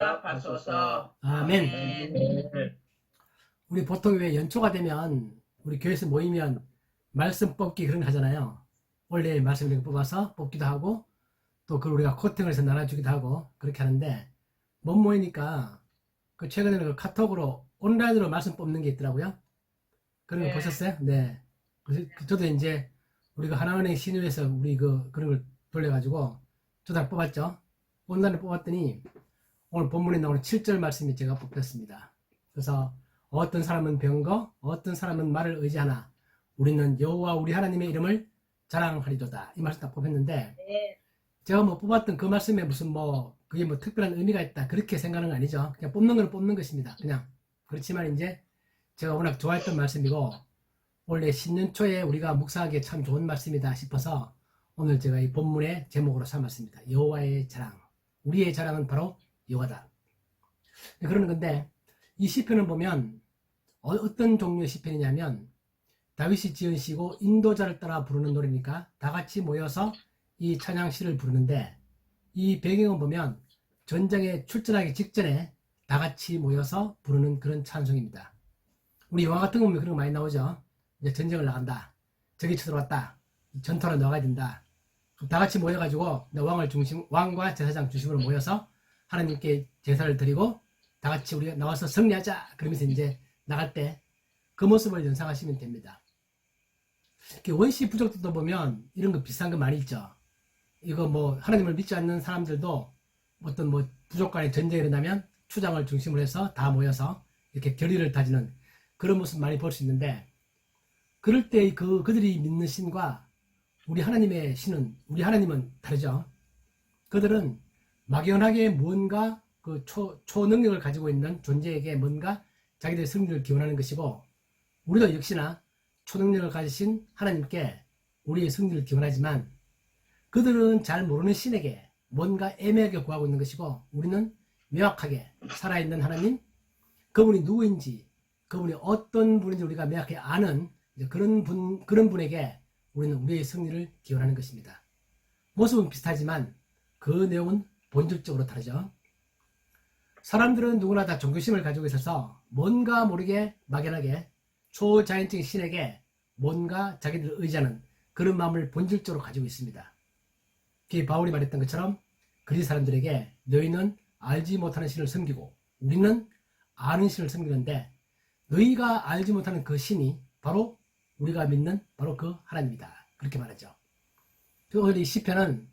응답하소서. 아멘. 아멘. 우리 보통 왜 연초가 되면 우리 교회에서 모이면 말씀 뽑기 그런 거 하잖아요. 원래 말씀 이렇게 뽑아서 뽑기도 하고 또 그걸 우리가 코팅을 해서 나눠주기도 하고 그렇게 하는데 못 모이니까 그 최근에는 그 카톡으로 온라인으로 말씀 뽑는 게 있더라고요. 그런 거 네. 보셨어요? 네. 그래서 저도 이제 우리가 하나은행 신유에서 우리 그런 걸 돌려가지고 저도 하나 뽑았죠. 온라인을 뽑았더니 오늘 본문에 나오는 7절 말씀이 제가 뽑혔습니다. 그래서 어떤 사람은 병거, 어떤 사람은 말을 의지하나 우리는 여호와 우리 하나님의 이름을 자랑하리로다. 이 말씀 딱 뽑혔는데 네. 제가 뭐 뽑았던 그 말씀에 무슨 뭐 그게 뭐 특별한 의미가 있다 그렇게 생각하는 건 아니죠. 그냥 뽑는 걸 뽑는 것입니다. 그냥 그렇지만 이제 제가 워낙 좋아했던 말씀이고 원래 신년 초에 우리가 묵상하기에 참 좋은 말씀이다 싶어서 오늘 제가 이 본문의 제목으로 삼았습니다. 여호와의 자랑. 우리의 자랑은 바로 여호와다. 그러는 건데 이 시편을 보면 어떤 종류의 시편이냐면 다윗이 지은 시고 인도자를 따라 부르는 노래니까 다 같이 모여서 이 찬양시를 부르는데 이 배경을 보면 전쟁에 출전하기 직전에 다 같이 모여서 부르는 그런 찬송입니다. 우리 영화 같은 거 보면 그런 거 많이 나오죠. 이제 전쟁을 나간다. 적이 쳐들어왔다. 전투로 나가야 된다. 다 같이 모여가지고 왕과 제사장 중심으로 모여서 하나님께 제사를 드리고 다 같이 우리가 나와서 승리하자. 그러면서 이제 나갈 때 그 모습을 연상하시면 됩니다. 원시 부족들도 보면 이런 거 비슷한 거 많이 있죠. 이거 뭐 하나님을 믿지 않는 사람들도 어떤 뭐 부족 간의 전쟁이 일어나면 추장을 중심으로 해서 다 모여서 이렇게 결의를 다지는 그런 모습 많이 볼 수 있는데 그럴 때 그들이 믿는 신과 우리 하나님의 신은 우리 하나님은 다르죠. 그들은 막연하게 뭔가 그 초능력을 가지고 있는 존재에게 뭔가 자기들의 승리를 기원하는 것이고 우리도 역시나 초능력을 가지신 하나님께 우리의 승리를 기원하지만 그들은 잘 모르는 신에게 뭔가 애매하게 구하고 있는 것이고 우리는 명확하게 살아있는 하나님, 그분이 누구인지 그분이 어떤 분인지 우리가 명확히 아는 그런 분에게 우리는 우리의 승리를 기원하는 것입니다. 모습은 비슷하지만 그 내용은 본질적으로 다르죠. 사람들은 누구나 다 종교심을 가지고 있어서 뭔가 모르게 막연하게 초자연적인 신에게 뭔가 자기들을 의지하는 그런 마음을 본질적으로 가지고 있습니다. 바울이 말했던 것처럼 그리스 사람들에게 너희는 알지 못하는 신을 섬기고 우리는 아는 신을 섬기는데 너희가 알지 못하는 그 신이 바로 우리가 믿는 바로 그 하나님이다. 그렇게 말하죠. 오늘 이 시편은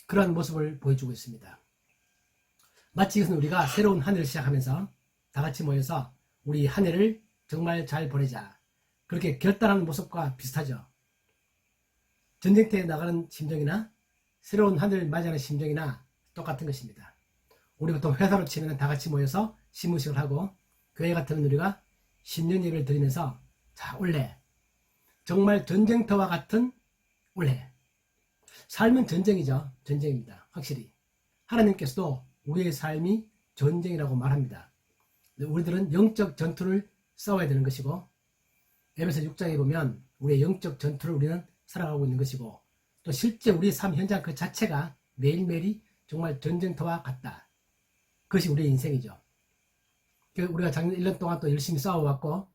그러한 모습을 보여주고 있습니다. 마치 이것은 우리가 새로운 한 해를 시작하면서 다 같이 모여서 우리 한 해를 정말 잘 보내자. 그렇게 결단하는 모습과 비슷하죠. 전쟁터에 나가는 심정이나 새로운 한 해를 맞이하는 심정이나 똑같은 것입니다. 우리 보통 회사로 치면 다 같이 모여서 신문식을 하고 교회 같은 우리가 신년 예배를 드리면서 자 올해 정말 전쟁터와 같은 올해 삶은 전쟁이죠. 전쟁입니다. 확실히 하나님께서도 우리의 삶이 전쟁이라고 말합니다. 우리들은 영적 전투를 싸워야 되는 것이고 에베소 6장에 보면 우리의 영적 전투를 우리는 살아가고 있는 것이고 또 실제 우리의 삶 현장 그 자체가 매일매일이 정말 전쟁터와 같다. 그것이 우리의 인생이죠. 우리가 작년 1년 동안 또 열심히 싸워왔고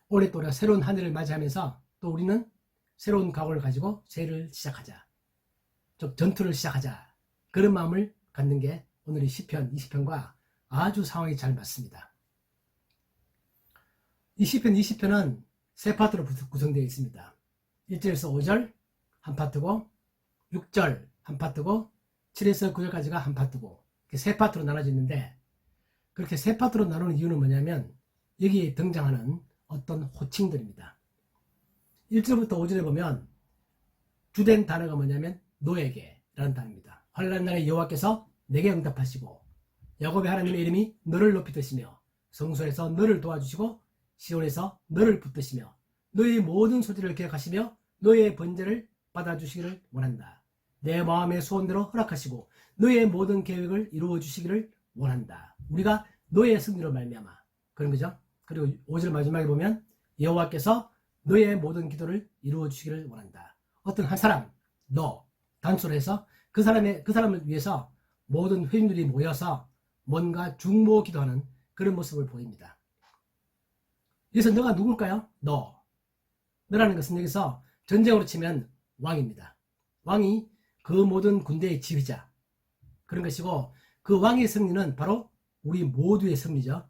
올해 또 우리가 새로운 한 해를 맞이하면서 또 우리는 새로운 각오를 가지고 새해를 시작하자. 즉 전투를 시작하자. 그런 마음을 갖는 게 오늘 이 시편 20편과 아주 상황이 잘 맞습니다. 이 시편 20편은 세 파트로 구성되어 있습니다. 1절에서 5절 한 파트고 6절 한 파트고 7에서 9절까지가 한 파트고 세 파트로 나눠져 있는데 그렇게 세 파트로 나누는 이유는 뭐냐면 여기에 등장하는 어떤 호칭들입니다. 1절부터 5절에 보면 주된 단어가 뭐냐면 너에게 라는 단어입니다. 환난 날에 여호와께서 내게 응답하시고 야곱의 하나님의 이름이 너를 높이 드시며 성소에서 너를 도와주시고 시온에서 너를 붙드시며 너의 모든 소리를 기억하시며 너의 번제를 받아주시기를 원한다. 내 마음의 소원대로 허락하시고 너의 모든 계획을 이루어 주시기를 원한다. 우리가 너의 승리로 말미암아 그런 거죠. 그리고 5절 마지막에 보면 여호와께서 너의 모든 기도를 이루어 주시기를 원한다. 어떤 한 사람, 너 단수로 해서 그 사람을 위해서 모든 회중들이 모여서 뭔가 중보 기도하는 그런 모습을 보입니다. 여기서 너가 누굴까요? 너라는 것은 여기서 전쟁으로 치면 왕입니다. 왕이 그 모든 군대의 지휘자 그런 것이고 그 왕의 승리는 바로 우리 모두의 승리죠.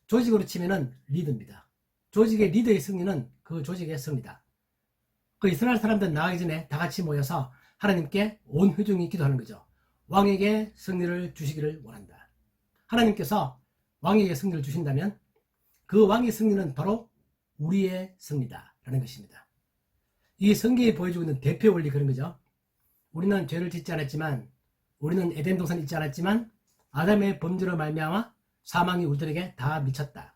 조직으로 치면은 리더입니다. 조직의 리더의 승리는 그 조직의 승리다. 그 이스라엘 사람들 나가기 전에 다 같이 모여서 하나님께 온 회중이 기도하는 거죠. 왕에게 승리를 주시기를 원한다. 하나님께서 왕에게 승리를 주신다면 그 왕의 승리는 바로 우리의 승리다 라는 것입니다. 이 성경이 보여주고 있는 대표 원리 그런 거죠. 우리는 죄를 짓지 않았지만 우리는 에덴 동산에 있지 않았지만 아담의 범죄로 말미암아 사망이 우리들에게 다 미쳤다.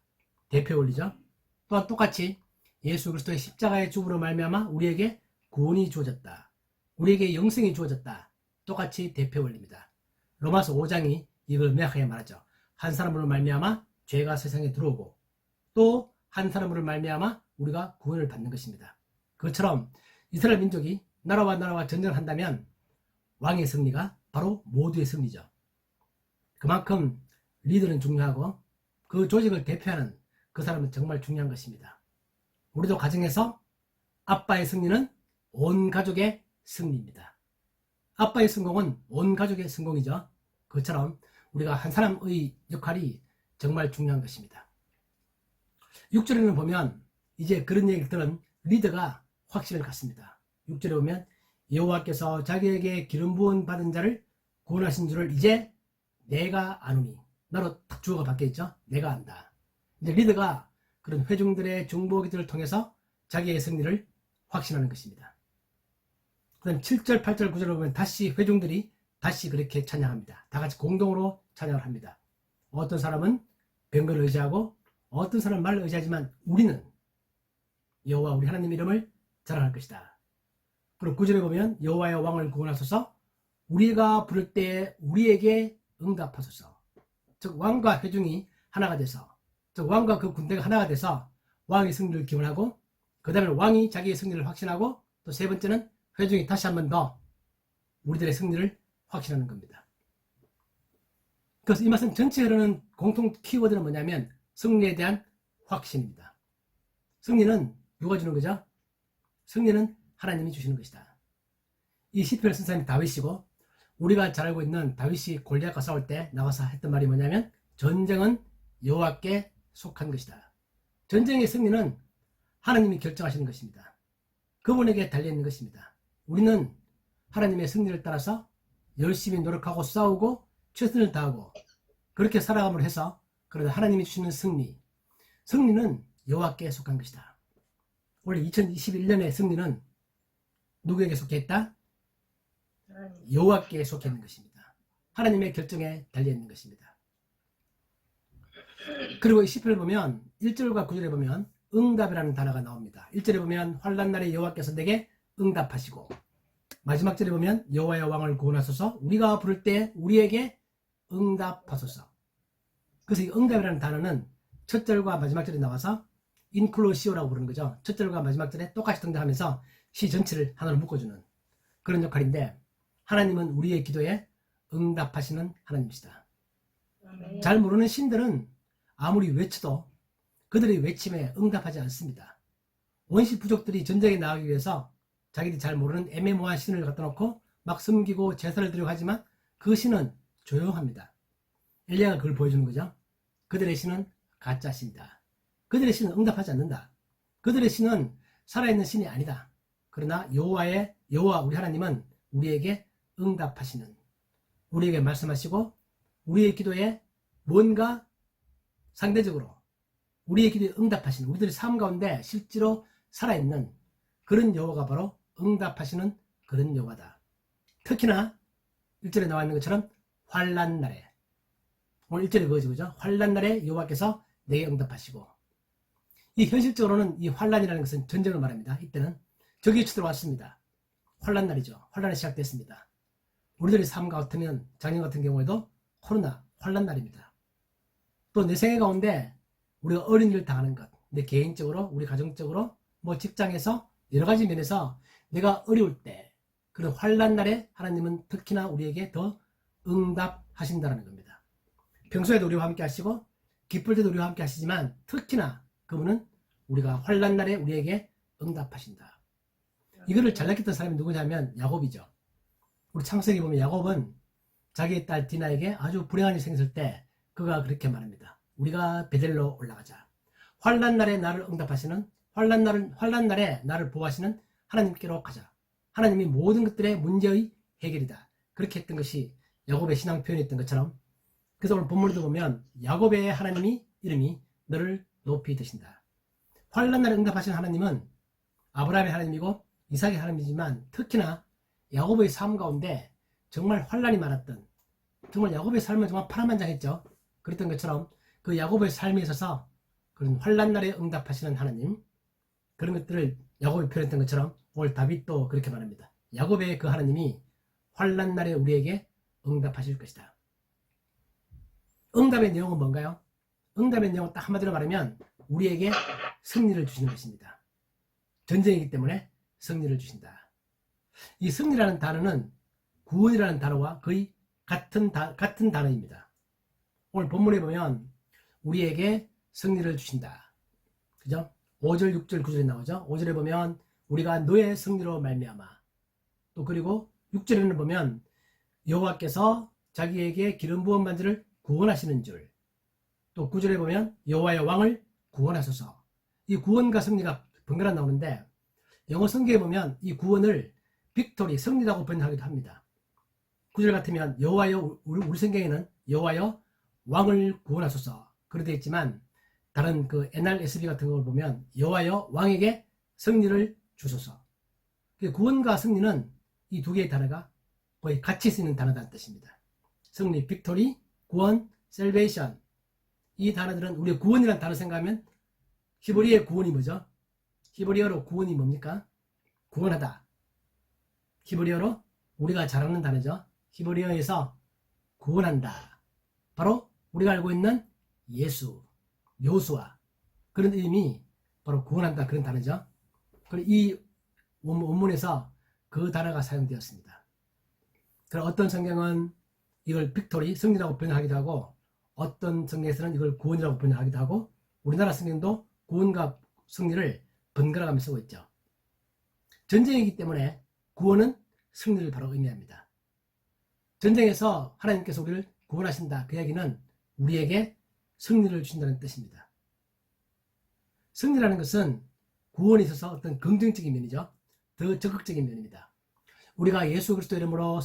대표 원리죠. 또한 똑같이 예수 그리스도의 십자가의 죽음으로 말미암아 우리에게 구원이 주어졌다. 우리에게 영생이 주어졌다. 똑같이 대표 원리입니다. 로마서 5장이 이걸 명확하게 말하죠. 한 사람으로 말미암아 죄가 세상에 들어오고 또 한 사람으로 말미암아 우리가 구원을 받는 것입니다. 그것처럼 이스라엘 민족이 나라와 전쟁을 한다면 왕의 승리가 바로 모두의 승리죠. 그만큼 리더는 중요하고 그 조직을 대표하는 그 사람은 정말 중요한 것입니다. 우리도 가정에서 아빠의 승리는 온 가족의 승리입니다. 아빠의 성공은 온 가족의 성공이죠. 그것처럼 우리가 한 사람의 역할이 정말 중요한 것입니다. 6절에는 보면 이제 그런 얘기를 들은 리더가 확신을 갖습니다. 6절에 보면 여호와께서 자기에게 기름 부은 받은 자를 구원하신 줄을 이제 내가 아노니 나로 딱 주어가 바뀌어있죠. 내가 안다. 이제 리더가 그런 회중들의 중보기도를 통해서 자기의 승리를 확신하는 것입니다. 그 다음 7절, 8절, 9절을 보면 다시 회중들이 다시 그렇게 찬양합니다. 다 같이 공동으로 찬양을 합니다. 어떤 사람은 병거를 의지하고 어떤 사람은 말을 의지하지만 우리는 여호와 우리 하나님 이름을 자랑할 것이다. 그리고 9절에 보면 여호와의 왕을 구원하소서 우리가 부를 때에 우리에게 응답하소서. 즉 왕과 회중이 하나가 돼서 즉 왕과 그 군대가 하나가 돼서 왕의 승리를 기원하고 그 다음에 왕이 자기의 승리를 확신하고 또 세 번째는 회중이 다시 한 번 더 우리들의 승리를 확신하는 겁니다. 그래서 이 말씀 전체에 흐르는 공통 키워드는 뭐냐면 승리에 대한 확신입니다. 승리는 누가 주는 거죠? 승리는 하나님이 주시는 것이다. 이 시편을 쓴 사람이 다윗이고 우리가 잘 알고 있는 다윗이 골리앗과 싸울 때 나와서 했던 말이 뭐냐면 전쟁은 여호와께 속한 것이다. 전쟁의 승리는 하나님이 결정하시는 것입니다. 그분에게 달려있는 것입니다. 우리는 하나님의 승리를 따라서 열심히 노력하고 싸우고 최선을 다하고 그렇게 살아감으로 해서 그러나 하나님이 주시는 승리는 여호와께 속한 것이다. 원래 2021년의 승리는 누구에게 속해 있다? 여호와께 속해 있는 것입니다. 하나님의 결정에 달려있는 것입니다. 그리고 이 시편을 보면 1절과 9절에 보면 응답이라는 단어가 나옵니다. 1절에 보면 환난 날에 여호와께서 내게 응답하시고 마지막 절에 보면 여호와의 왕을 구원하소서 우리가 부를 때 우리에게 응답하소서. 그래서 이 응답이라는 단어는 첫 절과 마지막 절에 나와서 인클로시오라고 부르는 거죠. 첫 절과 마지막 절에 똑같이 등장하면서 시 전체를 하나로 묶어주는 그런 역할인데 하나님은 우리의 기도에 응답하시는 하나님이시다. 잘 모르는 신들은 아무리 외쳐도 그들의 외침에 응답하지 않습니다. 원시 부족들이 전쟁에 나가기 위해서 자기들이 잘 모르는 애매모호한 신을 갖다 놓고 막 섬기고 제사를 드리고 하지만 그 신은 조용합니다. 엘리야가 그걸 보여주는 거죠. 그들의 신은 가짜 신이다. 그들의 신은 응답하지 않는다. 그들의 신은 살아있는 신이 아니다. 그러나 여호와 우리 하나님은 우리에게 응답하시는 우리에게 말씀하시고 우리의 기도에 뭔가 상대적으로 우리의 기도에 응답하시는 우리들의 삶 가운데 실제로 살아있는 그런 여호와가 바로 응답하시는 그런 여호와다. 특히나 1절에 나와 있는 것처럼 환난 날에 오늘 1절에 그거죠. 환난 날에 여호와께서 내게 응답하시고 이 현실적으로는 이 환난이라는 것은 전쟁을 말합니다. 이때는 적이 쳐들어왔습니다. 환난 날이죠. 환난이 시작됐습니다. 우리들의 삶 같으면 작년 같은 경우에도 코로나 환난 날입니다. 또 내 생애 가운데 우리가 어려운 일을 당하는 것, 내 개인적으로, 우리 가정적으로, 뭐 직장에서 여러 가지 면에서 내가 어려울 때 그런 환난 날에 하나님은 특히나 우리에게 더 응답하신다는 겁니다. 평소에도 우리와 함께 하시고 기쁠 때도 우리와 함께 하시지만 특히나 그분은 우리가 환난 날에 우리에게 응답하신다. 이거를 잘 느꼈던 사람이 누구냐면 야곱이죠. 우리 창세기 보면 야곱은 자기의 딸 디나에게 아주 불행한 일이 생겼을 때 그가 그렇게 말합니다. 우리가 베델로 올라가자. 환난 날에 나를 응답하시는 환난 날에 나를 보호하시는 하나님께로 가자. 하나님이 모든 것들의 문제의 해결이다. 그렇게 했던 것이 야곱의 신앙 표현이었던 것처럼, 그래서 오늘 본문에도 보면 야곱의 하나님이 이름이 너를 높이 드신다. 환난 날에 응답하시는 하나님은 아브라함의 하나님이고 이삭의 하나님이지만 특히나 야곱의 삶 가운데 정말 환난이 많았던, 정말 야곱의 삶은 정말 파란만장했죠. 그랬던 것처럼 그 야곱의 삶에 있어서 그런 환난 날에 응답하시는 하나님, 그런 것들을 야곱이 표현했던 것처럼 오늘 다윗도 그렇게 말합니다. 야곱의 그 하나님이 환난 날에 우리에게 응답하실 것이다. 응답의 내용은 뭔가요? 응답의 내용은 딱 한마디로 말하면 우리에게 승리를 주시는 것입니다. 전쟁이기 때문에 승리를 주신다. 이 승리라는 단어는 구원이라는 단어와 거의 같은 단어입니다. 오늘 본문에 보면 우리에게 승리를 주신다. 그죠? 5절, 6절, 9절에 나오죠. 5절에 보면 우리가 너의 승리로 말미암아, 또 그리고 6절에는 보면 여호와께서 자기에게 기름 부은 반지를 구원하시는 줄, 또 9절에 보면 여호와의 왕을 구원하소서. 이 구원과 승리가 번갈아 나오는데 영어 성경에 보면 이 구원을 빅토리, 승리라고 번역하기도 합니다. 9절 같으면 여호와여, 우리 성경에는 여호와여 왕을 구원하소서 그렇게 되어 있지만 다른 그 NRSV 같은 걸 보면 여호와여 왕에게 승리를 주소서. 구원과 승리는 이 두 개의 단어가 거의 같이 쓰이는 단어라는 뜻입니다. 승리, 빅토리, 구원, 셀베이션. 이 단어들은 우리 구원이라는 단어 생각하면 히브리어의 구원이 뭐죠? 히브리어로 구원이 뭡니까? 구원하다. 히브리어로 우리가 잘 아는 단어죠. 히브리어에서 구원한다. 바로 우리가 알고 있는 예수, 요수아, 그런 의미, 바로 구원한다, 그런 단어죠. 그리고 이 원문에서 그 단어가 사용되었습니다. 그럼 어떤 성경은 이걸 빅토리, 승리라고 번역하기도 하고 어떤 성경에서는 이걸 구원이라고 번역하기도 하고 우리나라 성경도 구원과 승리를 번갈아가며 쓰고 있죠. 전쟁이기 때문에 구원은 승리를 바로 의미합니다. 전쟁에서 하나님께서 우리를 구원하신다. 그 이야기는 우리에게 승리를 주신다는 뜻입니다. 승리라는 것은 구원에 있어서 어떤 긍정적인 면이죠. 더 적극적인 면입니다. 우리가 예수 그리스도 이름으로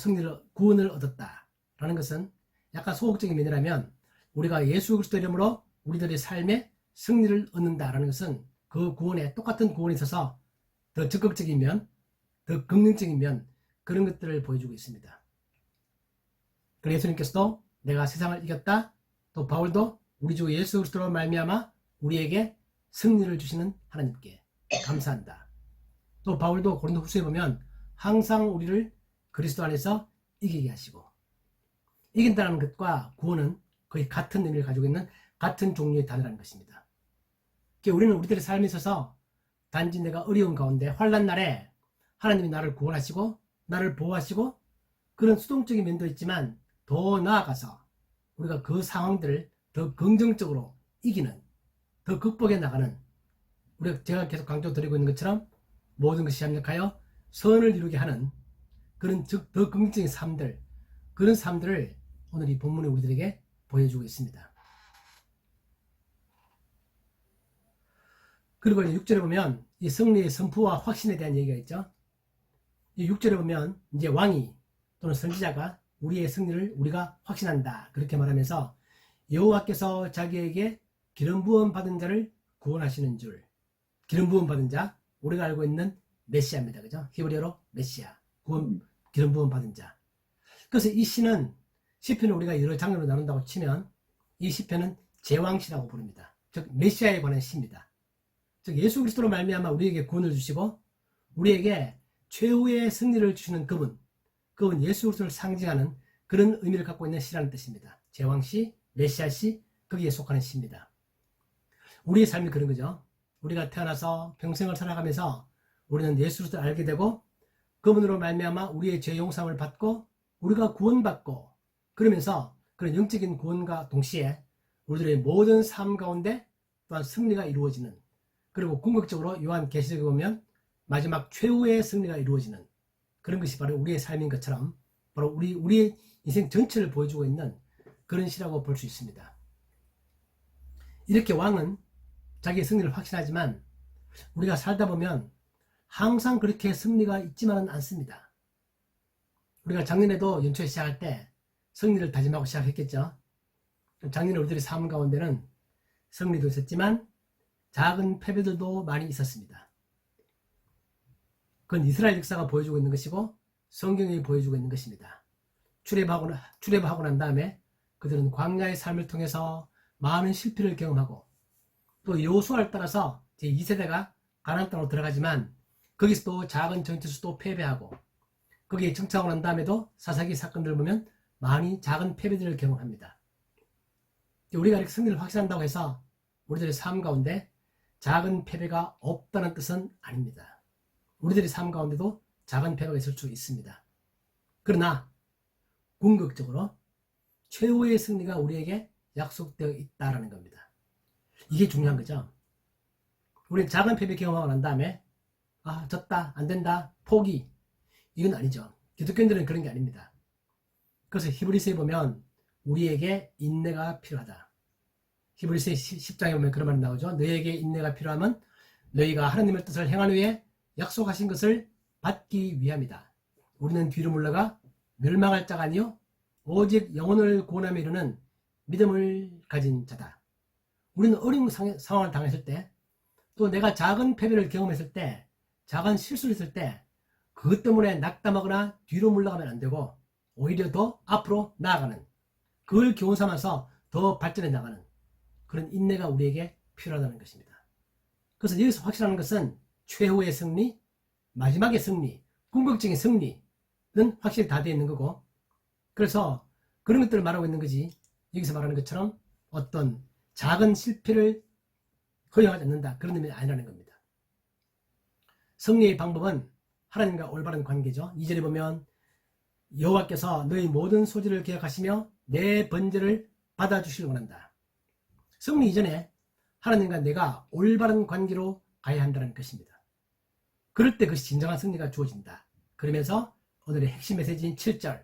구원을 얻었다라는 것은 약간 소극적인 면이라면 우리가 예수 그리스도 이름으로 우리들의 삶에 승리를 얻는다라는 것은 그 구원에 똑같은 구원에 있어서 더 적극적인 면, 더 긍정적인 면, 그런 것들을 보여주고 있습니다. 그래서 예수님께서도 내가 세상을 이겼다, 또 바울도 우리 주 예수 그리스도로 말미암아 우리에게 승리를 주시는 하나님께 감사한다. 또 바울도 고린도후서에 보면 항상 우리를 그리스도 안에서 이기게 하시고, 이긴다는 것과 구원은 거의 같은 의미를 가지고 있는 같은 종류의 단어라는 것입니다. 우리는 우리들의 삶에 있어서 단지 내가 어려운 가운데 환난 날에 하나님이 나를 구원하시고 나를 보호하시고 그런 수동적인 면도 있지만 더 나아가서 우리가 그 상황들을 더 긍정적으로 이기는, 더 극복해 나가는, 제가 계속 강조드리고 있는 것처럼 모든 것이 합력하여 선을 이루게 하는 그런 더 긍정적인 삶들, 그런 삶들을 오늘 이 본문에 우리들에게 보여주고 있습니다. 그리고 6절에 보면 이 승리의 선포와 확신에 대한 얘기가 있죠. 이 6절에 보면 이제 왕이 또는 선지자가 우리의 승리를 우리가 확신한다 그렇게 말하면서 여호와께서 자기에게 기름 부음 받은 자를 구원하시는 줄. 기름 부음 받은 자, 우리가 알고 있는 메시아입니다. 그죠? 히브리어로 메시아, 기름 부음 받은 자. 그래서 이 시는, 시편을 우리가 여러 장르로 나눈다고 치면 이 시편은 제왕시라고 부릅니다. 즉 메시아에 관한 시입니다. 즉 예수 그리스도로 말미암아 우리에게 구원을 주시고 우리에게 최후의 승리를 주시는 그분 예수 그리스도를 상징하는 그런 의미를 갖고 있는 시라는 뜻입니다. 제왕시, 메시아시, 거기에 속하는 시입니다. 우리의 삶이 그런 거죠. 우리가 태어나서 평생을 살아가면서 우리는 예수 그리스도를 알게 되고 그분으로 말미암아 우리의 죄 용서함을 받고 우리가 구원받고 그러면서 그런 영적인 구원과 동시에 우리들의 모든 삶 가운데 또한 승리가 이루어지는, 그리고 궁극적으로 요한 계시록에 보면 마지막 최후의 승리가 이루어지는 그런 것이 바로 우리의 삶인 것처럼 바로 우리의 인생 전체를 보여주고 있는 그런 시라고 볼 수 있습니다. 이렇게 왕은 자기의 승리를 확신하지만 우리가 살다 보면 항상 그렇게 승리가 있지만은 않습니다. 우리가 작년에도 연초에 시작할 때 승리를 다짐하고 시작했겠죠. 작년에 우리들의 삶 가운데는 승리도 있었지만 작은 패배들도 많이 있었습니다. 그건 이스라엘 역사가 보여주고 있는 것이고 성경이 보여주고 있는 것입니다. 출애굽하고 난 다음에 그들은 광야의 삶을 통해서 많은 실패를 경험하고 또 여호수아를 따라서 제2세대가 가나안 땅으로 들어가지만 거기서도 작은 전투에서도 패배하고 거기에 정착하고 난 다음에도 사사기 사건들을 보면 많이 작은 패배들을 경험합니다. 우리가 이렇게 승리를 확신한다고 해서 우리들의 삶 가운데 작은 패배가 없다는 뜻은 아닙니다. 우리들의 삶 가운데도 작은 패배가 있을 수 있습니다. 그러나 궁극적으로 최후의 승리가 우리에게 약속되어 있다는 겁니다. 이게 중요한 거죠. 우리는 작은 패배 경험하고 난 다음에 졌다, 안 된다, 포기, 이건 아니죠. 기독교인들은 그런 게 아닙니다. 그래서 히브리서에 보면 우리에게 인내가 필요하다. 히브리서 10장에 보면 그런 말이 나오죠. 너희에게 인내가 필요하면 너희가 하나님의 뜻을 행한 후에 약속하신 것을 받기 위함이다. 우리는 뒤로 물러가 멸망할 자가 아니요 오직 영혼을 구원함에 이르는 믿음을 가진 자다. 우리는 어려운 상황을 당했을 때, 또 내가 작은 패배를 경험했을 때, 작은 실수를 했을 때 그것 때문에 낙담하거나 뒤로 물러가면 안 되고 오히려 더 앞으로 나아가는, 그걸 교훈 삼아서 더 발전해 나가는 그런 인내가 우리에게 필요하다는 것입니다. 그래서 여기서 확실한 것은 최후의 승리, 마지막의 승리, 궁극적인 승리는 확실히 다 되어 있는 거고, 그래서 그런 것들을 말하고 있는 거지, 여기서 말하는 것처럼 어떤 작은 실패를 허용하지 않는다, 그런 의미는 아니라는 겁니다. 승리의 방법은 하나님과 올바른 관계죠. 2절에 보면 여호와께서 너희 모든 소지를 기억하시며 내 번제를 받아주시길 원한다. 승리 이전에 하나님과 내가 올바른 관계로 가야 한다는 것입니다. 그럴 때 그것이 진정한 승리가 주어진다. 그러면서 오늘의 핵심 메시지인 7절,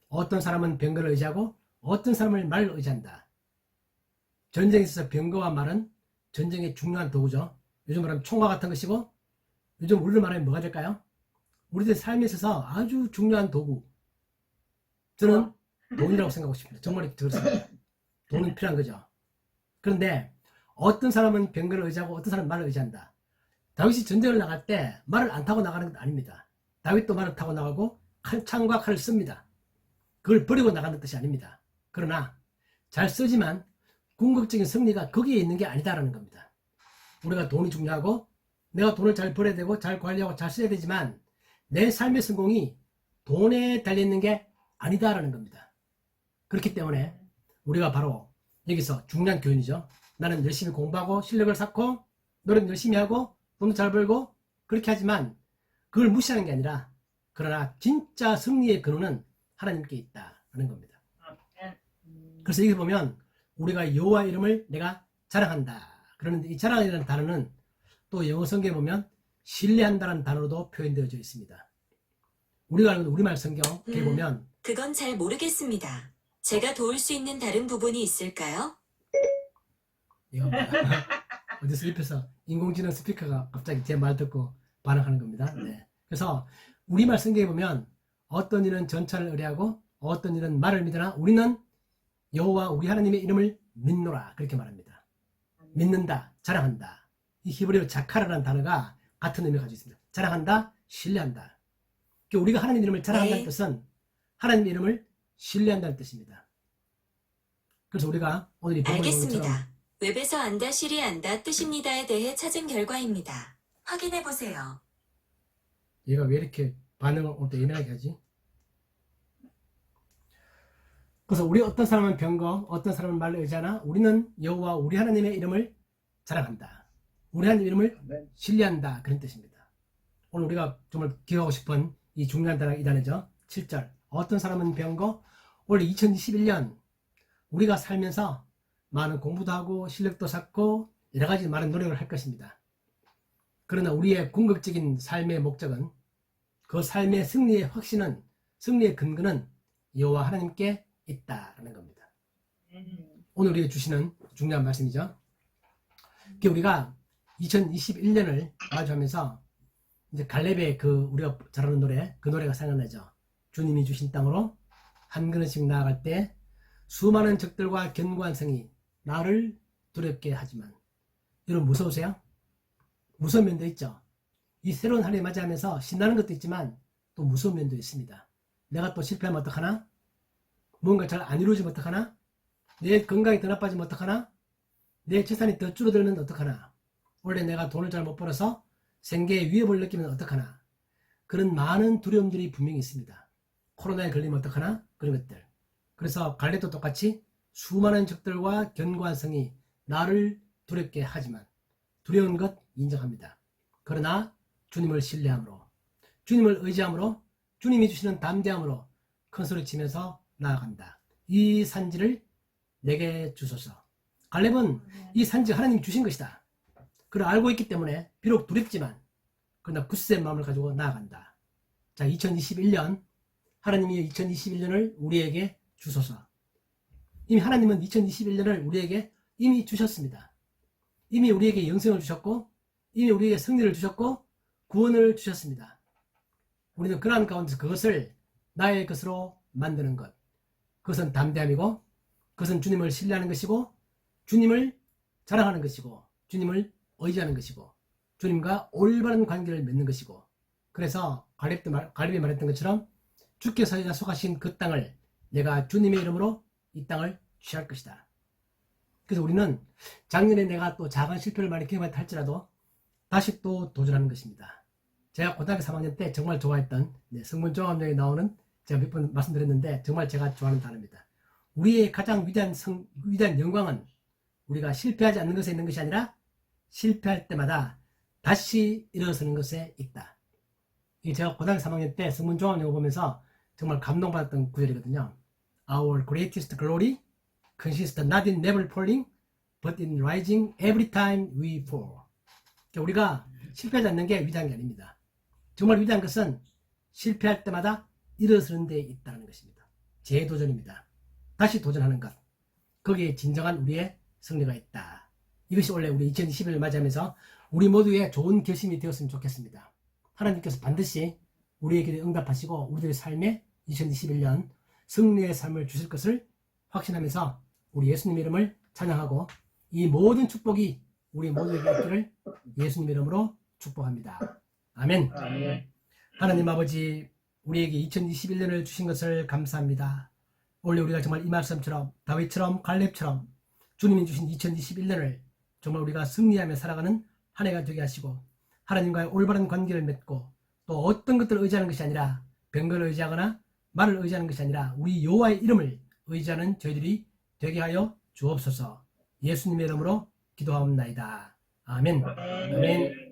어떤 사람은 병거를 의지하고 어떤 사람을 말을 의지한다. 전쟁에 있어서 병거와 말은 전쟁의 중요한 도구죠. 요즘 말하면 총과 같은 것이고, 요즘 우리를 말하면 뭐가 될까요? 우리들 삶에 있어서 아주 중요한 도구, 저는 돈이라고 생각하고 싶습니다. 정말 그렇습니다. 돈은 필요한 거죠. 그런데 어떤 사람은 병거를 의지하고 어떤 사람은 말을 의지한다. 다윗이 전쟁을 나갈 때 말을 안 타고 나가는 건 아닙니다. 다윗도 말을 타고 나가고 창과 칼을 씁니다. 그걸 버리고 나가는 뜻이 아닙니다. 그러나 잘 쓰지만 궁극적인 승리가 거기에 있는 게 아니다라는 겁니다. 우리가 돈이 중요하고 내가 돈을 잘 벌어야 되고 잘 관리하고 잘 써야 되지만 내 삶의 성공이 돈에 달려있는 게 아니다라는 겁니다. 그렇기 때문에 우리가 바로 여기서 중요한 교훈이죠. 나는 열심히 공부하고 실력을 쌓고 노력 열심히 하고 돈도 잘 벌고 그렇게 하지만 그걸 무시하는 게 아니라, 그러나 진짜 승리의 근원은 하나님께 있다는 겁니다. 그래서 여기 보면 우리가 여호와 이름을 내가 자랑한다. 그러는데 이 자랑이라는 단어는 또 영어 성경에 보면 신뢰한다는 단어로도 표현되어져 있습니다. 우리가 아는 우리말 성경에 보면 그건 잘 모르겠습니다. 제가 도울 수 있는 다른 부분이 있을까요? 이거 어디서 입혀서 인공지능 스피커가 갑자기 제 말 듣고 반응하는 겁니다. 네. 그래서 우리말 성경에 보면 어떤 이는 전차를 의뢰하고 어떤 이는 말을 믿으나 우리는 여호와 우리 하나님의 이름을 믿노라, 그렇게 말합니다. 믿는다, 자랑한다. 이 히브리어 자카라라는 단어가 같은 의미를 가지고 있습니다. 자랑한다, 신뢰한다. 우리가 하나님 이름을 자랑한다는 뜻은 하나님 이름을 신뢰한다는 뜻입니다. 그래서 우리가 오늘 이 본문의 알겠습니다. 웹에서 안다, 실이 안다, 뜻입니다에 대해 찾은 결과입니다. 확인해 보세요. 얘가 왜 이렇게 반응을 오늘 또 예민하게 하지? 그래서 우리 어떤 사람은 병거, 어떤 사람은 말을 의지하나 우리는 여호와 우리 하나님의 이름을 자랑한다. 우리 하나님 이름을 신뢰한다, 그런 뜻입니다. 오늘 우리가 정말 기억하고 싶은 이 중요한 단어가 이 단어죠. 7절. 어떤 사람은 병거. 원래 2021년 우리가 살면서 많은 공부도 하고 실력도 쌓고 여러 가지 많은 노력을 할 것입니다. 그러나 우리의 궁극적인 삶의 목적은, 그 삶의 승리의 확신은, 승리의 근거는 여호와 하나님께 있다라는 겁니다. 오늘 우리에게 주시는 중요한 말씀이죠. 우리가 2021년을 마주하면서 이제 갈렙의 우리가 잘 아는 노래, 그 노래가 생각나죠. 주님이 주신 땅으로 한 걸음씩 나아갈 때 수많은 적들과 견고한 성이 나를 두렵게 하지만, 여러분 무서우세요? 무서운 면도 있죠. 이 새로운 한 해 맞이하면서 신나는 것도 있지만 또 무서운 면도 있습니다. 내가 또 실패하면 어떡하나? 뭔가 잘 안 이루어지면 어떡하나? 내 건강이 더 나빠지면 어떡하나? 내 재산이 더 줄어들면 어떡하나? 원래 내가 돈을 잘 못 벌어서 생계에 위협을 느끼면 어떡하나? 그런 많은 두려움들이 분명히 있습니다. 코로나에 걸리면 어떡하나? 그런 것들. 그래서 갈렙도 똑같이 수많은 적들과 견고한 성이 나를 두렵게 하지만, 두려운 것 인정합니다. 그러나 주님을 신뢰함으로, 주님을 의지함으로, 주님이 주시는 담대함으로 큰 소리 치면서 나아간다. 이 산지를 내게 주소서. 갈렙은 이 산지 하나님이 주신 것이다. 그걸 알고 있기 때문에 비록 두렵지만 그러나 굳센 마음을 가지고 나아간다. 자, 2021년, 하나님이 2021년을 우리에게 주소서. 이미 하나님은 2021년을 우리에게 이미 주셨습니다. 이미 우리에게 영생을 주셨고, 이미 우리에게 승리를 주셨고, 구원을 주셨습니다. 우리는 그러한 가운데서 그것을 나의 것으로 만드는 것, 그것은 담대함이고, 그것은 주님을 신뢰하는 것이고, 주님을 자랑하는 것이고, 주님을 의지하는 것이고, 주님과 올바른 관계를 맺는 것이고, 그래서 갈렙이 말했던 것처럼 주께서 약속하신 그 땅을 내가 주님의 이름으로 이 땅을 취할 것이다. 그래서 우리는 작년에 내가 또 작은 실패를 많이 경험했다 할지라도 다시 또 도전하는 것입니다. 제가 고등학교 3학년 때 정말 좋아했던 성문 종합령에 나오는, 제가 몇 번 말씀드렸는데 정말 제가 좋아하는 단어입니다. 우리의 가장 위대한 영광은 우리가 실패하지 않는 것에 있는 것이 아니라 실패할 때마다 다시 일어서는 것에 있다. 이게 제가 고등학교 3학년 때 성문 종합령을 보면서 정말 감동받았던 구절이거든요. Our greatest glory consists not in never falling, but in rising every time we fall. 우리가 실패하지 않는 게 위대한 게 아닙니다. 정말 위대한 것은 실패할 때마다 일어서는 데 있다는 것입니다. 재도전입니다. 다시 도전하는 것. 거기에 진정한 우리의 승리가 있다. 이것이 원래 우리 2021을 맞이하면서 우리 모두의 좋은 결심이 되었으면 좋겠습니다. 하나님께서 반드시 우리의 길에 응답하시고 우리들의 삶에 2021년 승리의 삶을 주실 것을 확신하면서 우리 예수님 이름을 찬양하고, 이 모든 축복이 우리 모두에게 있기를 예수님 이름으로 축복합니다. 아멘. 하나님 아버지, 우리에게 2021년을 주신 것을 감사합니다. 원래 우리가 정말 이 말씀처럼 다윗처럼 갈렙처럼 주님이 주신 2021년을 정말 우리가 승리하며 살아가는 한 해가 되게 하시고, 하나님과의 올바른 관계를 맺고, 또 어떤 것들을 의지하는 것이 아니라 병거를 의지하거나 말을 의지하는 것이 아니라 우리 여호와의 이름을 의지하는 저희들이 되게 하여 주옵소서. 예수님의 이름으로 기도하옵나이다. 아멘. 아멘.